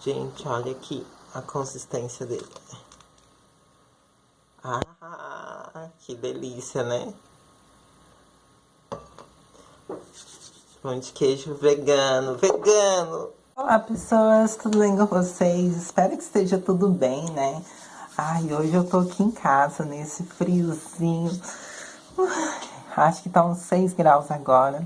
Gente, olha aqui a consistência dele. Ah, que delícia, né? Pão de queijo vegano, vegano! Olá, pessoas, tudo bem com vocês? Espero que esteja tudo bem, né? Ai, hoje eu tô aqui em casa, nesse friozinho. Acho que tá uns 6 graus agora.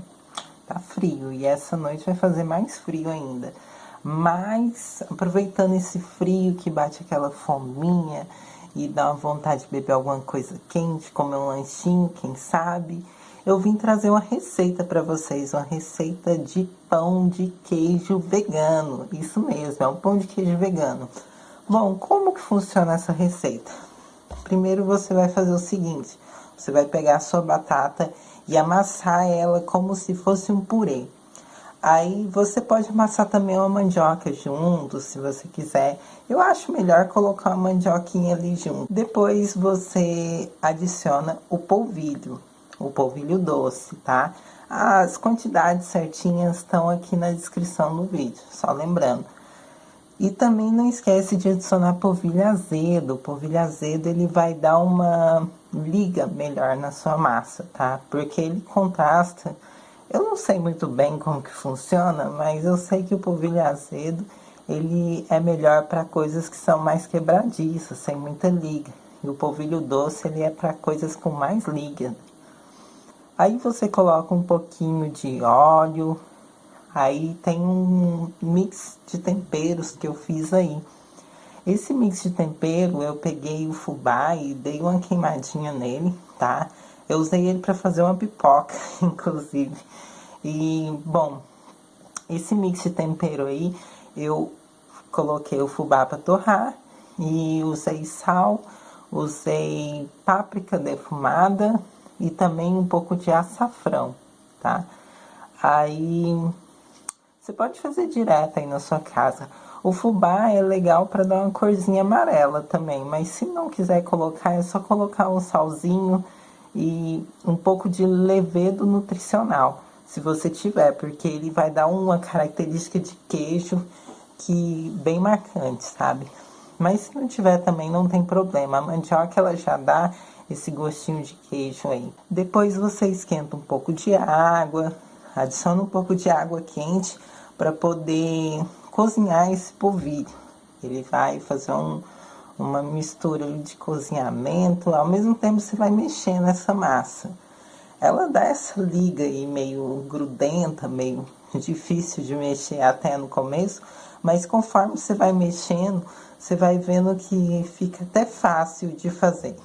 Tá frio, e essa noite vai fazer mais frio ainda. Mas, aproveitando esse frio que bate aquela fominha e dá uma vontade de beber alguma coisa quente, comer um lanchinho, quem sabe, eu vim trazer uma receita para vocês, uma receita de pão de queijo vegano. Isso mesmo, é um pão de queijo vegano. Bom, como que funciona essa receita? Primeiro você vai fazer o seguinte, você vai pegar a sua batata e amassar ela como se fosse um purê. Aí você pode amassar também uma mandioca junto, se você quiser. Eu acho melhor colocar uma mandioquinha ali junto. Depois você adiciona o polvilho doce, tá? As quantidades certinhas estão aqui na descrição do vídeo, só lembrando. E também não esquece de adicionar polvilho azedo. O polvilho azedo ele vai dar uma liga melhor na sua massa, tá? Porque ele contrasta. Eu não sei muito bem como que funciona, mas eu sei que o polvilho azedo ele é melhor para coisas que são mais quebradiças, sem muita liga. E o polvilho doce ele é para coisas com mais liga. Aí você coloca um pouquinho de óleo. Aí tem um mix de temperos que eu fiz aí. Esse mix de tempero eu peguei o fubá e dei uma queimadinha nele, tá? Eu usei ele para fazer uma pipoca, inclusive. E, bom, esse mix de tempero aí, eu coloquei o fubá para torrar e usei sal, usei páprica defumada e também um pouco de açafrão, tá? Aí você pode fazer direto aí na sua casa. O fubá é legal para dar uma corzinha amarela também, mas se não quiser colocar, é só colocar um salzinho e um pouco de levedo nutricional, se você tiver, porque ele vai dar uma característica de queijo que bem marcante, sabe? Mas se não tiver também não tem problema, a mandioca ela já dá esse gostinho de queijo aí. Depois você esquenta um pouco de água, adiciona um pouco de água quente para poder cozinhar esse polvilho. Ele vai fazer uma mistura de cozinhamento, ao mesmo tempo você vai mexer nessa massa. Ela dá essa liga aí meio grudenta, meio difícil de mexer até no começo, mas conforme você vai mexendo, você vai vendo que fica até fácil de fazer.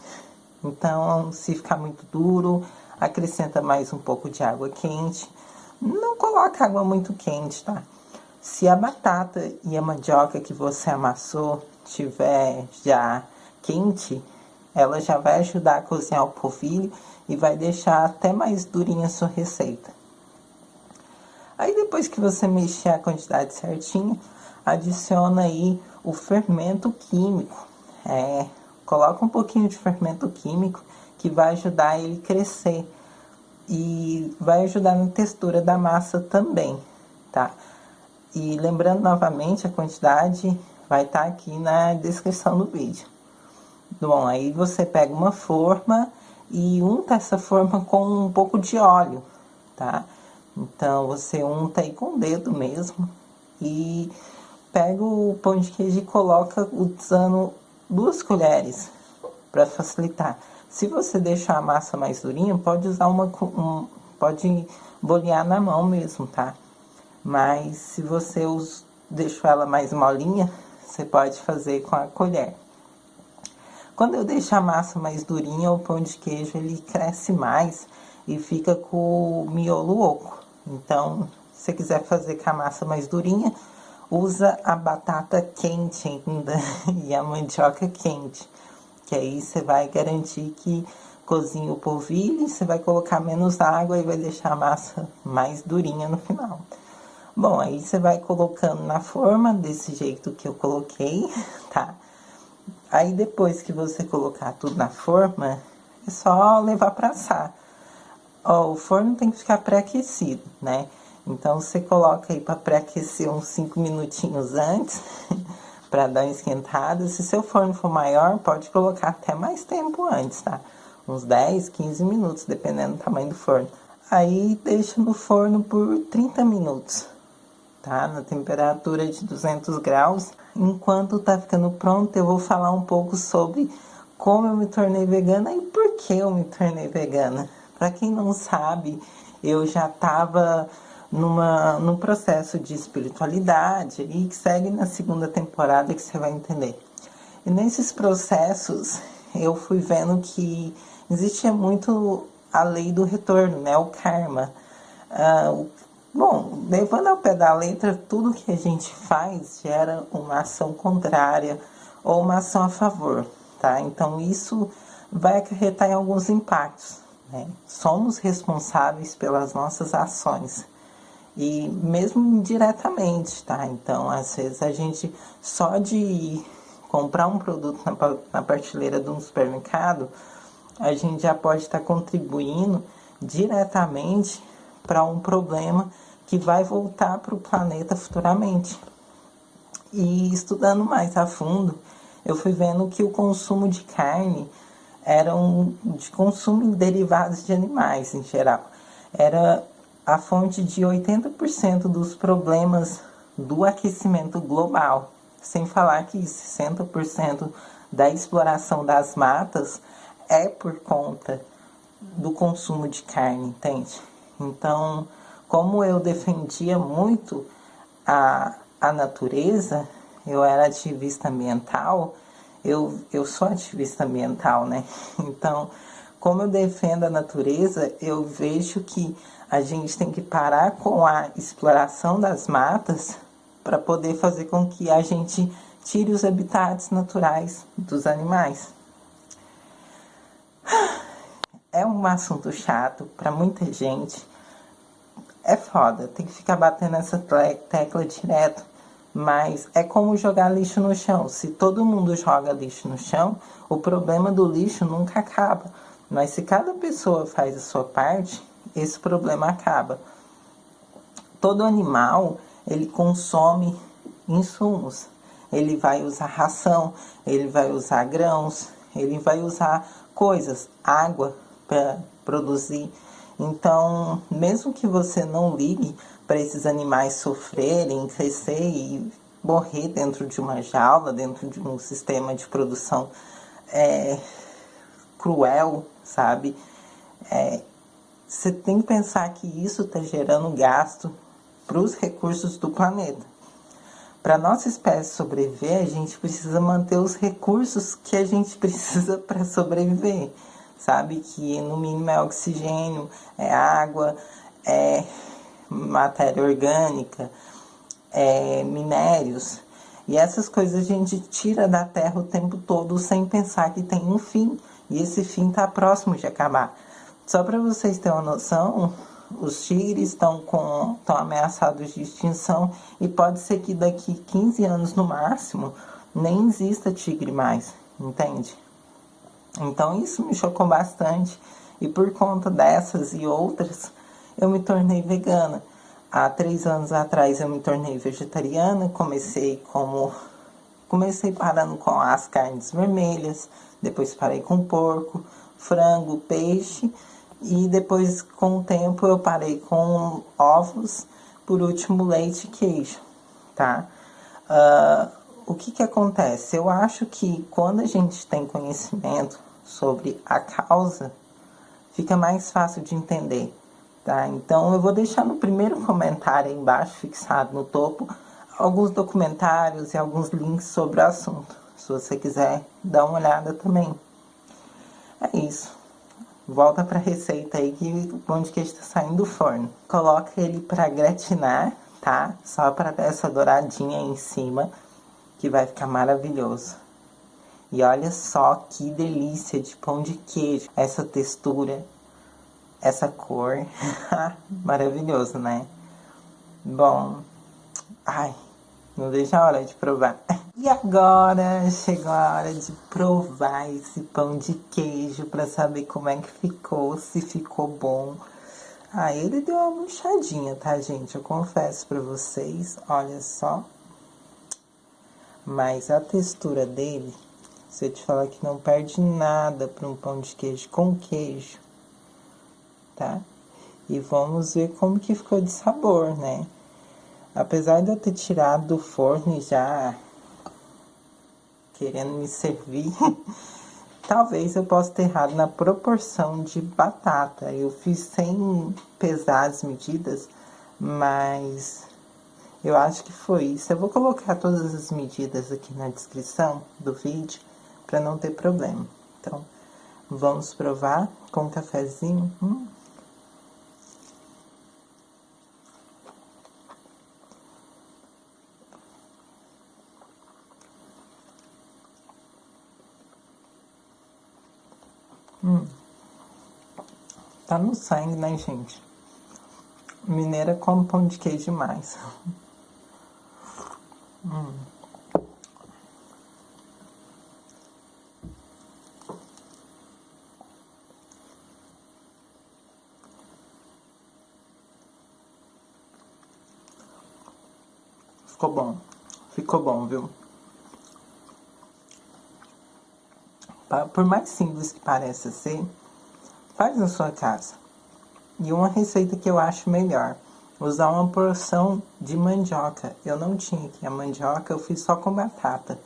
Então, se ficar muito duro, acrescenta mais um pouco de água quente. Não coloca água muito quente, tá? Se a batata e a mandioca que você amassou tiver já quente, ela já vai ajudar a cozinhar o polvilho e vai deixar até mais durinha a sua receita. Aí depois que você mexer a quantidade certinha, adiciona aí o fermento químico. Coloca um pouquinho de fermento químico que vai ajudar ele a crescer e vai ajudar na textura da massa também, tá? E lembrando novamente, a quantidade vai estar aqui na descrição do vídeo. Bom, aí você pega uma forma e unta essa forma com um pouco de óleo, tá? Então, você unta aí com o dedo mesmo e pega o pão de queijo e coloca usando 2 colheres para facilitar. Se você deixar a massa mais durinha, pode usar pode bolear na mão mesmo, tá? Mas se você deixou ela mais molinha, você pode fazer com a colher. Quando eu deixo a massa mais durinha, o pão de queijo ele cresce mais e fica com o miolo oco. Então, se você quiser fazer com a massa mais durinha, usa a batata quente ainda e a mandioca quente. Que aí você vai garantir que cozinhe o polvilho, você vai colocar menos água e vai deixar a massa mais durinha no final. Bom, aí você vai colocando na forma, desse jeito que eu coloquei, tá? Aí depois que você colocar tudo na forma, é só levar para assar. Ó, o forno tem que ficar pré-aquecido, né? Então você coloca aí para pré-aquecer uns 5 minutinhos antes, para dar uma esquentada. Se seu forno for maior, pode colocar até mais tempo antes, tá? Uns 10, 15 minutos, dependendo do tamanho do forno. Aí deixa no forno por 30 minutos, tá? Na temperatura de 200 graus. Enquanto tá ficando pronto, eu vou falar um pouco sobre como eu me tornei vegana e por que eu me tornei vegana. Para quem não sabe, eu já tava num processo de espiritualidade e que segue na segunda temporada, que você vai entender. E nesses processos eu fui vendo que existia muito a lei do retorno, né? O karma. Bom, levando ao pé da letra, tudo que a gente faz gera uma ação contrária ou uma ação a favor, tá? Então isso vai acarretar em alguns impactos, né? Somos responsáveis pelas nossas ações. E mesmo indiretamente, tá? Então, às vezes a gente só de comprar um produto na prateleira de um supermercado, a gente já pode estar contribuindo diretamente para um problema que vai voltar para o planeta futuramente. E estudando mais a fundo, eu fui vendo que o consumo de carne de consumo de derivados de animais em geral, era a fonte de 80% dos problemas do aquecimento global. Sem falar que 60% da exploração das matas é por conta do consumo de carne, entende? Então, como eu defendia muito a natureza, eu era ativista ambiental, eu sou ativista ambiental, né? Então, como eu defendo a natureza, eu vejo que a gente tem que parar com a exploração das matas para poder fazer com que a gente tire os habitats naturais dos animais. É um assunto chato para muita gente. É foda, tem que ficar batendo essa tecla direto. Mas é como jogar lixo no chão. Se todo mundo joga lixo no chão, o problema do lixo nunca acaba. Mas se cada pessoa faz a sua parte, esse problema acaba. Todo animal, ele consome insumos. Ele vai usar ração, ele vai usar grãos, ele vai usar coisas, água para produzir. Então, mesmo que você não ligue para esses animais sofrerem, crescer e morrer dentro de uma jaula, dentro de um sistema de produção cruel, sabe? Você tem que pensar que isso está gerando gasto para os recursos do planeta. Para a nossa espécie sobreviver, a gente precisa manter os recursos que a gente precisa para sobreviver. Sabe que no mínimo é oxigênio, é água, é matéria orgânica, é minérios. E essas coisas a gente tira da terra o tempo todo sem pensar que tem um fim. E esse fim está próximo de acabar. Só para vocês terem uma noção, os tigres estão ameaçados de extinção e pode ser que daqui 15 anos no máximo nem exista tigre mais, entende? Então isso me chocou bastante e por conta dessas e outras eu me tornei vegana. Há 3 anos atrás eu me tornei vegetariana, comecei parando com as carnes vermelhas, depois parei com porco, frango, peixe e depois com o tempo eu parei com ovos, por último leite e queijo, tá? O que acontece? Eu acho que quando a gente tem conhecimento sobre a causa, fica mais fácil de entender, tá? Então eu vou deixar no primeiro comentário aí embaixo, fixado no topo, alguns documentários e alguns links sobre o assunto, se você quiser dar uma olhada também. É isso. Volta para a receita aí que o pão de queijo está saindo do forno. Coloca ele para gratinar, tá? Só para dar essa douradinha aí em cima, que vai ficar maravilhoso. E olha só que delícia de pão de queijo. Essa textura, essa cor. Maravilhoso, né? Bom, ai, não vejo a hora de provar. E agora chegou a hora de provar esse pão de queijo para saber como é que ficou, se ficou bom. Ah, ele deu uma murchadinha, tá, gente? Eu confesso pra vocês, olha só. Mas a textura dele, se eu te falar que não perde nada para um pão de queijo com queijo, tá? E vamos ver como que ficou de sabor, né? Apesar de eu ter tirado do forno e já querendo me servir, talvez eu possa ter errado na proporção de batata. Eu fiz sem pesar as medidas, mas eu acho que foi isso. Eu vou colocar todas as medidas aqui na descrição do vídeo para não ter problema. Então, vamos provar com um cafezinho. Tá no sangue, né, gente? Mineira come pão de queijo demais. Ficou bom. Ficou bom, viu? Por mais simples que pareça ser, faz na sua casa. E uma receita que eu acho melhor, usar uma porção de mandioca. Eu não tinha aqui a mandioca, eu fiz só com batata.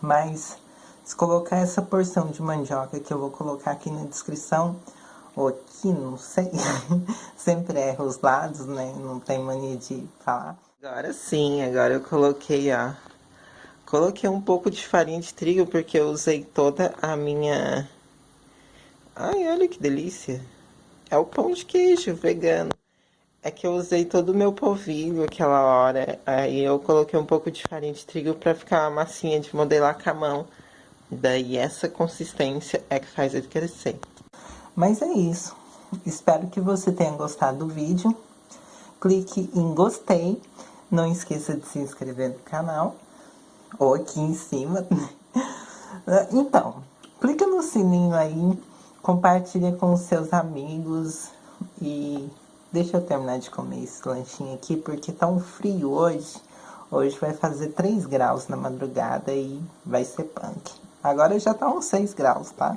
Mas se colocar essa porção de mandioca que eu vou colocar aqui na descrição, ou aqui, não sei, sempre erro os lados, né? Não tem mania de falar. Agora sim, agora eu coloquei, ó. Coloquei um pouco de farinha de trigo porque eu usei toda a minha... Ai, olha que delícia! É o pão de queijo vegano. É que eu usei todo o meu polvilho aquela hora. Aí eu coloquei um pouco de farinha de trigo pra ficar uma massinha de modelar com a mão. Daí essa consistência é que faz ele crescer. Mas é isso. Espero que você tenha gostado do vídeo. Clique em gostei. Não esqueça de se inscrever no canal. Ou aqui em cima. Então, clica no sininho aí. Compartilha com os seus amigos. E deixa eu terminar de comer esse lanchinho aqui. Porque tá um frio hoje. Hoje vai fazer 3 graus na madrugada e vai ser punk. Agora já tá uns 6 graus, tá?